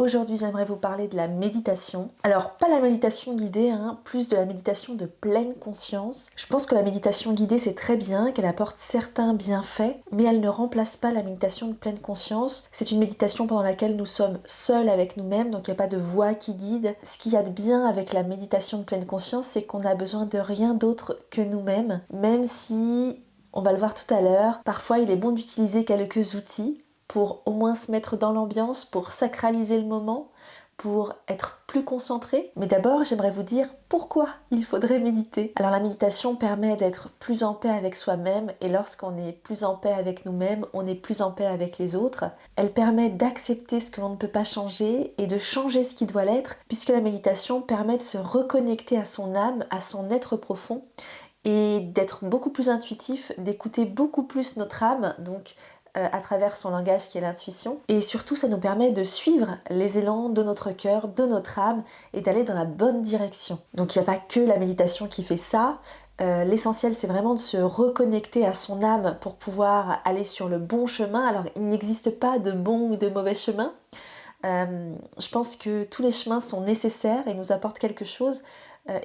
Aujourd'hui, j'aimerais vous parler de la méditation. Alors, pas la méditation guidée, plus de la méditation de pleine conscience. Je pense que la méditation guidée, c'est très bien, qu'elle apporte certains bienfaits, mais elle ne remplace pas la méditation de pleine conscience. C'est une méditation pendant laquelle nous sommes seuls avec nous-mêmes, donc il n'y a pas de voix qui guide. Ce qu'il y a de bien avec la méditation de pleine conscience, c'est qu'on n'a besoin de rien d'autre que nous-mêmes, même si, on va le voir tout à l'heure, parfois il est bon d'utiliser quelques outils pour au moins se mettre dans l'ambiance, pour sacraliser le moment, pour être plus concentré. Mais d'abord, j'aimerais vous dire pourquoi il faudrait méditer. Alors la méditation permet d'être plus en paix avec soi-même, et lorsqu'on est plus en paix avec nous-mêmes, on est plus en paix avec les autres. Elle permet d'accepter ce que l'on ne peut pas changer et de changer ce qui doit l'être, puisque la méditation permet de se reconnecter à son âme, à son être profond, et d'être beaucoup plus intuitif, d'écouter beaucoup plus notre âme, donc à travers son langage qui est l'intuition. Et surtout, ça nous permet de suivre les élans de notre cœur, de notre âme, et d'aller dans la bonne direction. Donc il n'y a pas que la méditation qui fait ça. L'essentiel, c'est vraiment de se reconnecter à son âme pour pouvoir aller sur le bon chemin. Alors, il n'existe pas de bon ou de mauvais chemin. Je pense que tous les chemins sont nécessaires et nous apportent quelque chose.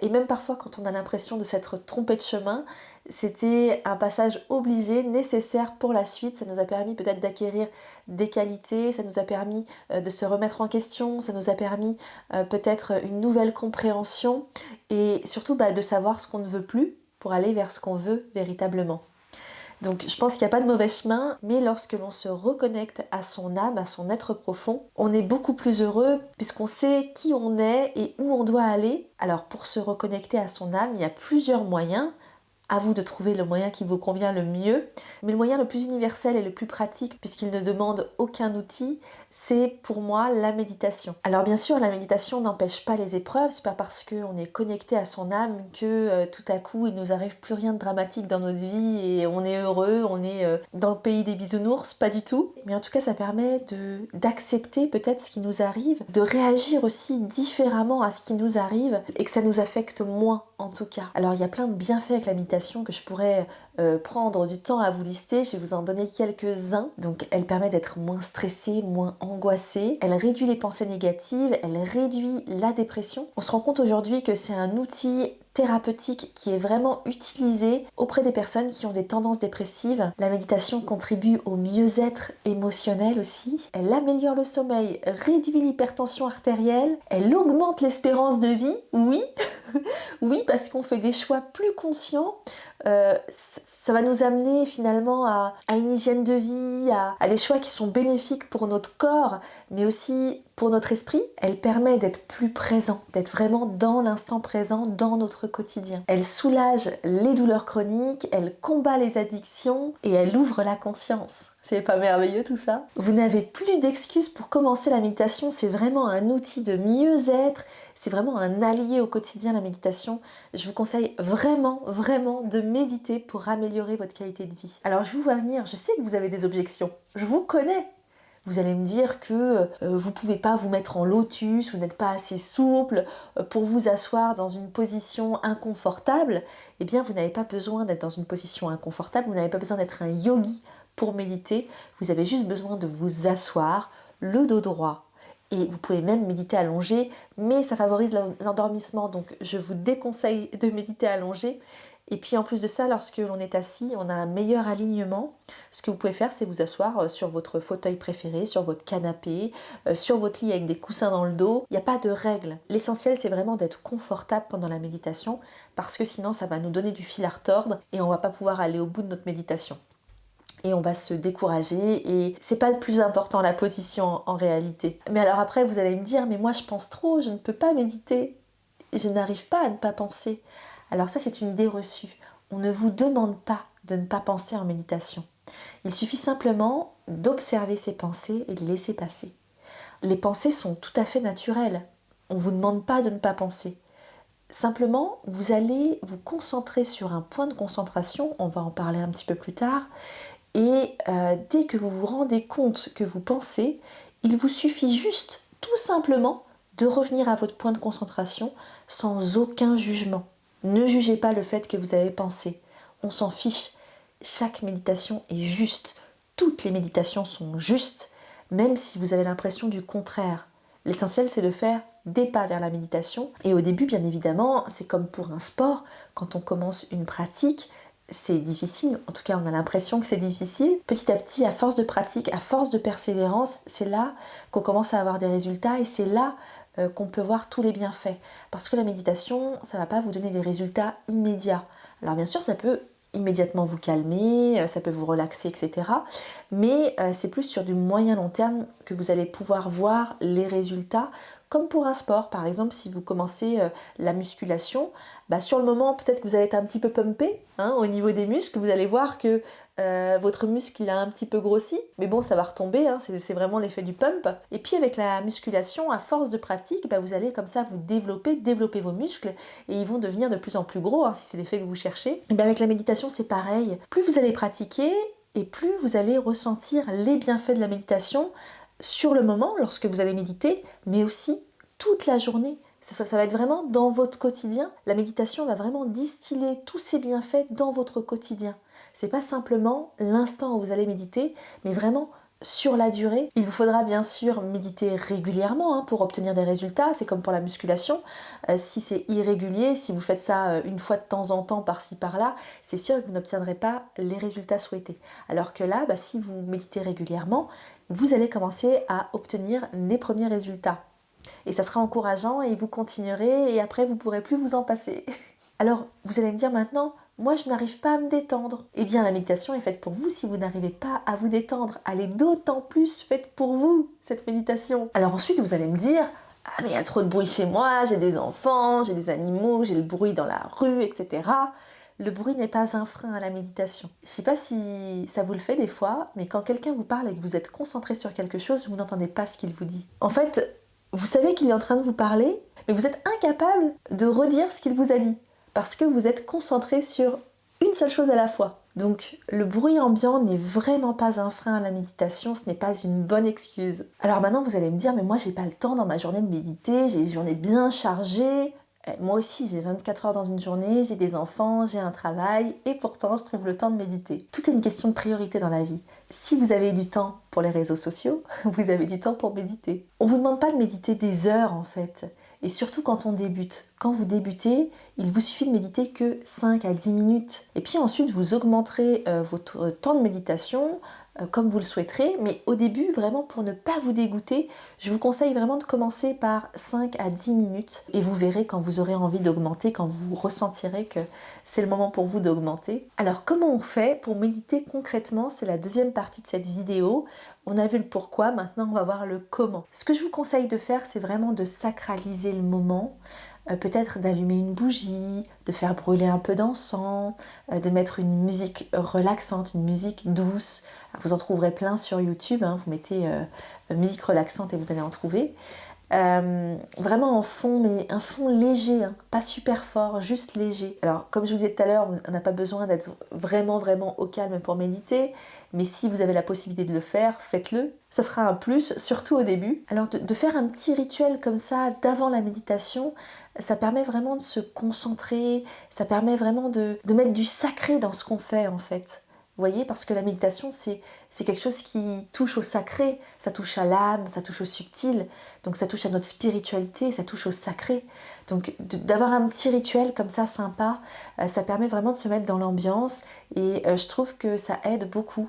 Et même parfois, quand on a l'impression de s'être trompé de chemin, c'était un passage obligé, nécessaire pour la suite. Ça nous a permis peut-être d'acquérir des qualités, ça nous a permis de se remettre en question, ça nous a permis peut-être une nouvelle compréhension et surtout de savoir ce qu'on ne veut plus pour aller vers ce qu'on veut véritablement. Donc je pense qu'il n'y a pas de mauvais chemin, mais lorsque l'on se reconnecte à son âme, à son être profond, on est beaucoup plus heureux puisqu'on sait qui on est et où on doit aller. Alors pour se reconnecter à son âme, il y a plusieurs moyens. À vous de trouver le moyen qui vous convient le mieux. Mais le moyen le plus universel et le plus pratique, puisqu'il ne demande aucun outil, c'est pour moi la méditation. Alors bien sûr, la méditation n'empêche pas les épreuves, c'est pas parce qu'on est connecté à son âme que tout à coup il nous arrive plus rien de dramatique dans notre vie et on est heureux, on est dans le pays des bisounours, pas du tout. Mais en tout cas, ça permet d'accepter peut-être ce qui nous arrive, de réagir aussi différemment à ce qui nous arrive et que ça nous affecte moins en tout cas. Alors il y a plein de bienfaits avec la méditation que je pourrais prendre du temps à vous lister, je vais vous en donner quelques-uns. Donc elle permet d'être moins stressée, moins angoissée, elle réduit les pensées négatives, elle réduit la dépression. On se rend compte aujourd'hui que c'est un outil thérapeutique qui est vraiment utilisé auprès des personnes qui ont des tendances dépressives. La méditation contribue au mieux-être émotionnel aussi. Elle améliore le sommeil, réduit l'hypertension artérielle, elle augmente l'espérance de vie, oui, oui, parce qu'on fait des choix plus conscients. Ça va nous amener finalement à une hygiène de vie, à des choix qui sont bénéfiques pour notre corps, mais aussi pour notre esprit. Elle permet d'être plus présent, d'être vraiment dans l'instant présent, dans notre quotidien. Elle soulage les douleurs chroniques, elle combat les addictions et elle ouvre la conscience. C'est pas merveilleux tout ça? Vous n'avez plus d'excuses pour commencer la méditation, c'est vraiment un outil de mieux-être, c'est vraiment un allié au quotidien la méditation. Je vous conseille vraiment, vraiment de méditer pour améliorer votre qualité de vie. Alors je vous vois venir, je sais que vous avez des objections, je vous connais. Vous allez me dire que vous ne pouvez pas vous mettre en lotus, vous n'êtes pas assez souple pour vous asseoir dans une position inconfortable. Eh bien, vous n'avez pas besoin d'être dans une position inconfortable, vous n'avez pas besoin d'être un yogi pour méditer. Vous avez juste besoin de vous asseoir, le dos droit. Et vous pouvez même méditer allongé, mais ça favorise l'endormissement, donc je vous déconseille de méditer allongé. Et puis en plus de ça, lorsque l'on est assis, on a un meilleur alignement. Ce que vous pouvez faire, c'est vous asseoir sur votre fauteuil préféré, sur votre canapé, sur votre lit avec des coussins dans le dos. Il n'y a pas de règle. L'essentiel, c'est vraiment d'être confortable pendant la méditation, parce que sinon, ça va nous donner du fil à retordre et on ne va pas pouvoir aller au bout de notre méditation. Et on va se décourager et c'est pas le plus important la position en réalité. Mais alors après vous allez me dire mais moi je pense trop, je ne peux pas méditer, je n'arrive pas à ne pas penser. Alors ça c'est une idée reçue. On ne vous demande pas de ne pas penser en méditation. Il suffit simplement d'observer ces pensées et de les laisser passer. Les pensées sont tout à fait naturelles. On ne vous demande pas de ne pas penser. Simplement, vous allez vous concentrer sur un point de concentration, on va en parler un petit peu plus tard, et dès que vous vous rendez compte que vous pensez, il vous suffit juste, tout simplement, de revenir à votre point de concentration sans aucun jugement. Ne jugez pas le fait que vous avez pensé. On s'en fiche. Chaque méditation est juste. Toutes les méditations sont justes, même si vous avez l'impression du contraire. L'essentiel, c'est de faire des pas vers la méditation. Et au début, bien évidemment, c'est comme pour un sport. Quand on commence une pratique, c'est difficile. En tout cas, on a l'impression que c'est difficile. Petit à petit, à force de pratique, à force de persévérance, c'est là qu'on commence à avoir des résultats et c'est là qu'on peut voir tous les bienfaits. Parce que la méditation, ça ne va pas vous donner des résultats immédiats. Alors bien sûr, ça peut immédiatement vous calmer, ça peut vous relaxer, etc. Mais c'est plus sur du moyen long terme que vous allez pouvoir voir les résultats, comme pour un sport. Par exemple, si vous commencez la musculation, sur le moment, peut-être que vous allez être un petit peu pumpé au niveau des muscles. Vous allez voir que votre muscle il a un petit peu grossi, mais bon, ça va retomber, c'est vraiment l'effet du pump. Et puis avec la musculation, à force de pratique, vous allez comme ça vous développer vos muscles et ils vont devenir de plus en plus gros, si c'est l'effet que vous cherchez. Et avec la méditation, c'est pareil. Plus vous allez pratiquer et plus vous allez ressentir les bienfaits de la méditation sur le moment, lorsque vous allez méditer, mais aussi toute la journée. Ça va être vraiment dans votre quotidien. La méditation va vraiment distiller tous ces bienfaits dans votre quotidien. C'est pas simplement l'instant où vous allez méditer, mais vraiment sur la durée. Il vous faudra bien sûr méditer régulièrement pour obtenir des résultats. C'est comme pour la musculation. Si c'est irrégulier, si vous faites ça une fois de temps en temps par-ci par-là, c'est sûr que vous n'obtiendrez pas les résultats souhaités. Alors que là, si vous méditez régulièrement, vous allez commencer à obtenir les premiers résultats. Et ça sera encourageant et vous continuerez et après vous ne pourrez plus vous en passer. Alors vous allez me dire maintenant, moi je n'arrive pas à me détendre. Eh bien la méditation est faite pour vous si vous n'arrivez pas à vous détendre. Elle est d'autant plus faite pour vous, cette méditation. Alors ensuite vous allez me dire, ah mais il y a trop de bruit chez moi, j'ai des enfants, j'ai des animaux, j'ai le bruit dans la rue, etc. Le bruit n'est pas un frein à la méditation. Je ne sais pas si ça vous le fait des fois, mais quand quelqu'un vous parle et que vous êtes concentré sur quelque chose, vous n'entendez pas ce qu'il vous dit. En fait, vous savez qu'il est en train de vous parler, mais vous êtes incapable de redire ce qu'il vous a dit, parce que vous êtes concentré sur une seule chose à la fois. Donc le bruit ambiant n'est vraiment pas un frein à la méditation, ce n'est pas une bonne excuse. Alors maintenant vous allez me dire, mais moi j'ai pas le temps dans ma journée de méditer, j'ai une journée bien chargée. Moi aussi j'ai 24 heures dans une journée, j'ai des enfants, j'ai un travail, et pourtant je trouve le temps de méditer. Tout est une question de priorité dans la vie. Si vous avez du temps pour les réseaux sociaux, vous avez du temps pour méditer. On ne vous demande pas de méditer des heures en fait. Et surtout quand on débute. Quand vous débutez, il vous suffit de méditer que 5 à 10 minutes. Et puis ensuite, vous augmenterez votre temps de méditation comme vous le souhaiterez. Mais au début, vraiment pour ne pas vous dégoûter, je vous conseille vraiment de commencer par 5 à 10 minutes. Et vous verrez quand vous aurez envie d'augmenter, quand vous ressentirez que c'est le moment pour vous d'augmenter. Alors comment on fait pour méditer concrètement? C'est la deuxième partie de cette vidéo. On a vu le pourquoi, maintenant on va voir le comment. Ce que je vous conseille de faire, c'est vraiment de sacraliser le moment. Peut-être d'allumer une bougie, de faire brûler un peu d'encens, de mettre une musique relaxante, une musique douce. Vous en trouverez plein sur YouTube, vous mettez musique relaxante et vous allez en trouver. Vraiment en fond, mais un fond léger, pas super fort, juste léger. Alors comme je vous disais tout à l'heure, on n'a pas besoin d'être vraiment au calme pour méditer, mais si vous avez la possibilité de le faire, faites-le. Ça sera un plus, surtout au début. Alors de faire un petit rituel comme ça d'avant la méditation, ça permet vraiment de se concentrer, ça permet vraiment de mettre du sacré dans ce qu'on fait en fait. Vous voyez, parce que la méditation, c'est quelque chose qui touche au sacré, ça touche à l'âme, ça touche au subtil, donc ça touche à notre spiritualité, ça touche au sacré. Donc d'avoir un petit rituel comme ça, sympa, ça permet vraiment de se mettre dans l'ambiance et je trouve que ça aide beaucoup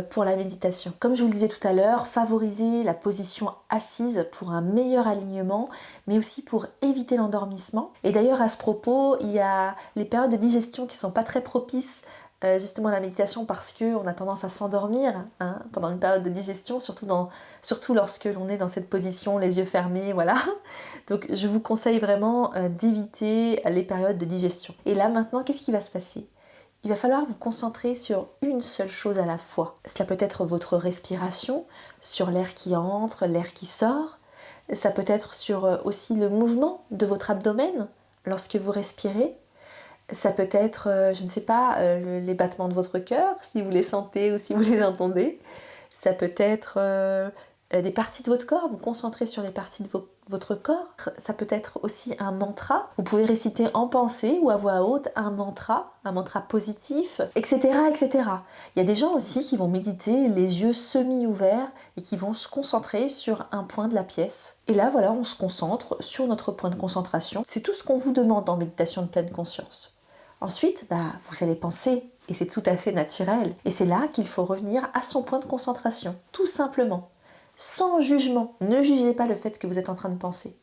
pour la méditation. Comme je vous le disais tout à l'heure, favoriser la position assise pour un meilleur alignement, mais aussi pour éviter l'endormissement. Et d'ailleurs, à ce propos, il y a les périodes de digestion qui ne sont pas très propices justement à la méditation parce qu'on a tendance à s'endormir pendant une période de digestion, surtout lorsque l'on est dans cette position, les yeux fermés, voilà. Donc je vous conseille vraiment d'éviter les périodes de digestion. Et là maintenant, qu'est-ce qui va se passer? Il va falloir vous concentrer sur une seule chose à la fois. Cela peut être votre respiration, sur l'air qui entre, l'air qui sort. Ça peut être sur aussi le mouvement de votre abdomen lorsque vous respirez. Ça peut être, je ne sais pas, les battements de votre cœur, si vous les sentez ou si vous les entendez. Ça peut être des parties de votre corps, vous concentrez sur les parties de votre corps. Ça peut être aussi un mantra. Vous pouvez réciter en pensée ou à voix haute un mantra positif, etc., etc. Il y a des gens aussi qui vont méditer les yeux semi-ouverts et qui vont se concentrer sur un point de la pièce. Et là, voilà, on se concentre sur notre point de concentration. C'est tout ce qu'on vous demande en méditation de pleine conscience. Ensuite, vous allez penser, et c'est tout à fait naturel. Et c'est là qu'il faut revenir à son point de concentration, tout simplement. Sans jugement. Ne jugez pas le fait que vous êtes en train de penser.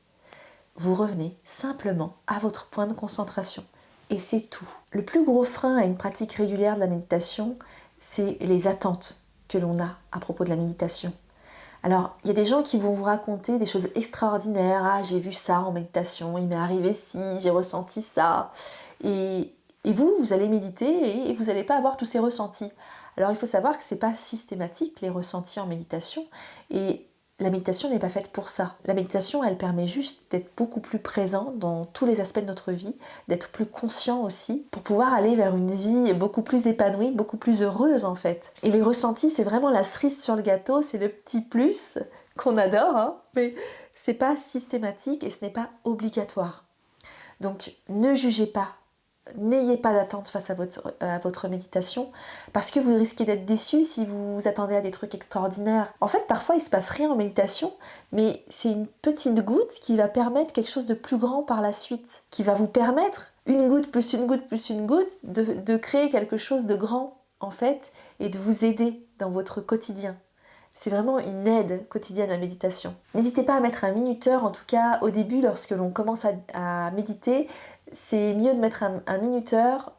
Vous revenez simplement à votre point de concentration. Et c'est tout. Le plus gros frein à une pratique régulière de la méditation, c'est les attentes que l'on a à propos de la méditation. Alors, il y a des gens qui vont vous raconter des choses extraordinaires. Ah, j'ai vu ça en méditation, il m'est arrivé ci, j'ai ressenti ça. Et vous allez méditer et vous n'allez pas avoir tous ces ressentis. Alors, il faut savoir que ce n'est pas systématique, les ressentis en méditation. Et la méditation n'est pas faite pour ça. La méditation, elle permet juste d'être beaucoup plus présent dans tous les aspects de notre vie, d'être plus conscient aussi, pour pouvoir aller vers une vie beaucoup plus épanouie, beaucoup plus heureuse en fait. Et les ressentis, c'est vraiment la cerise sur le gâteau, c'est le petit plus qu'on adore, hein, mais c'est pas systématique et ce n'est pas obligatoire. Donc ne jugez pas. N'ayez pas d'attente face à votre méditation parce que vous risquez d'être déçu si vous vous attendez à des trucs extraordinaires. En fait, parfois, il ne se passe rien en méditation, mais c'est une petite goutte qui va permettre quelque chose de plus grand par la suite, qui va vous permettre, une goutte plus une goutte plus une goutte, de créer quelque chose de grand, en fait, et de vous aider dans votre quotidien. C'est vraiment une aide quotidienne à la méditation. N'hésitez pas à mettre un minuteur, en tout cas au début, lorsque l'on commence à méditer, c'est mieux de mettre un minuteur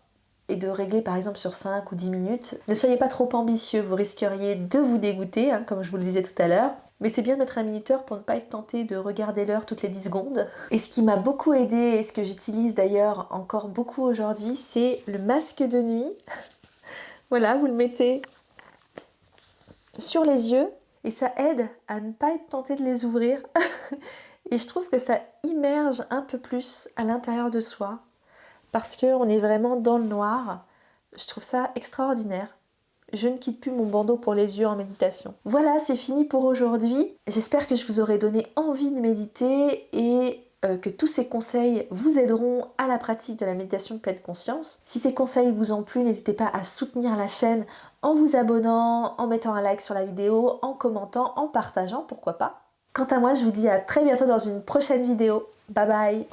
et de régler par exemple sur 5 ou 10 minutes. Ne soyez pas trop ambitieux, vous risqueriez de vous dégoûter, hein, comme je vous le disais tout à l'heure. Mais c'est bien de mettre un minuteur pour ne pas être tenté de regarder l'heure toutes les 10 secondes. Et ce qui m'a beaucoup aidé, et ce que j'utilise d'ailleurs encore beaucoup aujourd'hui, c'est le masque de nuit. Voilà, vous le mettez sur les yeux et ça aide à ne pas être tenté de les ouvrir. Et je trouve que ça immerge un peu plus à l'intérieur de soi parce qu'on est vraiment dans le noir. Je trouve ça extraordinaire. Je ne quitte plus mon bandeau pour les yeux en méditation. Voilà, c'est fini pour aujourd'hui. J'espère que je vous aurai donné envie de méditer et que tous ces conseils vous aideront à la pratique de la méditation de pleine conscience. Si ces conseils vous ont plu, n'hésitez pas à soutenir la chaîne en vous abonnant, en mettant un like sur la vidéo, en commentant, en partageant, pourquoi pas. Quant à moi, je vous dis à très bientôt dans une prochaine vidéo. Bye bye!